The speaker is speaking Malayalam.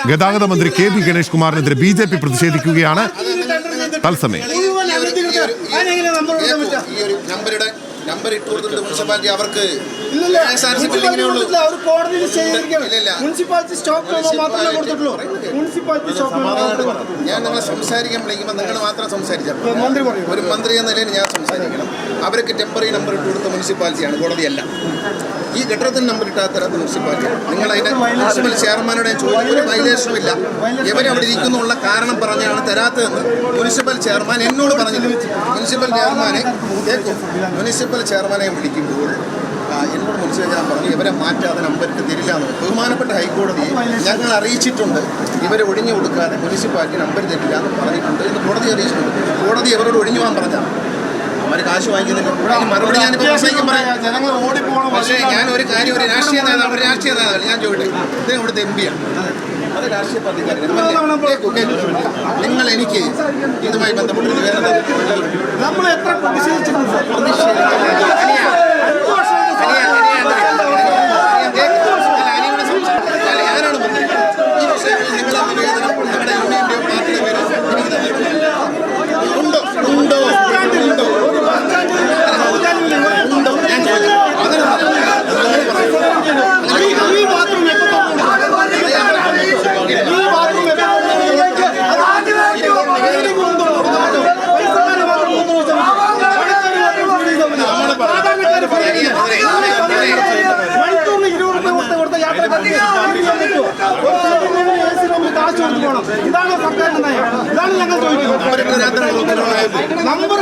ഗതാഗത മന്ത്രി കെ ബി ഗണേഷ് കുമാറിനെതിരെ BJP പ്രതിഷേധിക്കുകയാണ്. തത്സമയം നമ്പർ ഇട്ട് കൊടുത്തിട്ട് മുനിസിപ്പാലിറ്റി അവർക്ക് ഞാൻ നിങ്ങളെ സംസാരിക്കാൻ വിളിക്കുമ്പോൾ നിങ്ങൾ മാത്രം സംസാരിച്ചാൽ ഒരു മന്ത്രി എന്ന നിലയിൽ ഞാൻ സംസാരിക്കണം. അവർക്ക് ടെമ്പററി നമ്പർ ഇട്ട് കൊടുത്ത മുനിസിപ്പാലിറ്റിയാണ്, കോടതിയല്ല. ഈ ഘട്ടത്തിൽ നമ്പർ ഇട്ടാത്ത മുനിസിപ്പാലിറ്റി നിങ്ങൾ അതിന്റെ മുനിസിപ്പൽ ചെയർമാനോട് ചോദിക്കും. ഒരു വൈലേഷനും ഇല്ല. ഇവരവിടെ ഇരിക്കുന്നുള്ള കാരണം പറഞ്ഞാണ് തരാത്തതെന്ന് മുനിസിപ്പൽ ചെയർമാൻ എന്നോട് പറഞ്ഞില്ല. മുനിസിപ്പൽ ചെയർമാനെ വിളിക്കുമ്പോൾ എന്നോട് മുനിസിപ്പൽ ഞാൻ പറഞ്ഞു ഇവരെ മാറ്റാതെ നമ്പർക്ക് തരില്ല എന്ന്. ബഹുമാനപ്പെട്ട ഹൈക്കോടതിയെ ഞങ്ങൾ അറിയിച്ചിട്ടുണ്ട്. ഇവരെ ഒഴിഞ്ഞു കൊടുക്കാതെ മുനിസിപ്പാലിറ്റി നമ്പർ തരില്ല എന്ന് പറഞ്ഞിട്ടുണ്ട് എന്ന് കോടതി അറിയിച്ചിട്ടുണ്ട്. കോടതി അവരോട് ഒഴിഞ്ഞു പോകാൻ പറഞ്ഞാൽ അവർ കാശ് വാങ്ങിക്കുന്നില്ല. മറുപടി ഞാനിപ്പോൾ പക്ഷേ ഞാൻ ഒരു കാര്യം, ഒരു രാഷ്ട്രീയ നേതാവ് ഞാൻ ചോദിട്ടെ, ഇത് ഇവിടുത്തെ MP യാണ്, അത് രാഷ്ട്രീയ പാർട്ടിക്കാരൻ. നിങ്ങൾ എനിക്ക് ഇതുമായി ബന്ധപ്പെട്ട് നമ്മൾ എത്ര ഞാനാണ് മന്ത്രി. ഈ വിഷയങ്ങളിൽ നിങ്ങളെ നിവേദനം നിങ്ങളുടെ യൂണിയന്റെയോ പാർട്ടിയുടെ പേരോ എനിക്ക് ഉണ്ടോ ഉണ്ടോ ഉണ്ടോ ഉണ്ടോ ഞാൻ ചോദിച്ചു. ഇതാണ് സർക്കാരിന്റെ നയം. ഇതാണ് ഞങ്ങൾ ചോദിക്കുന്നത്. നമ്പർ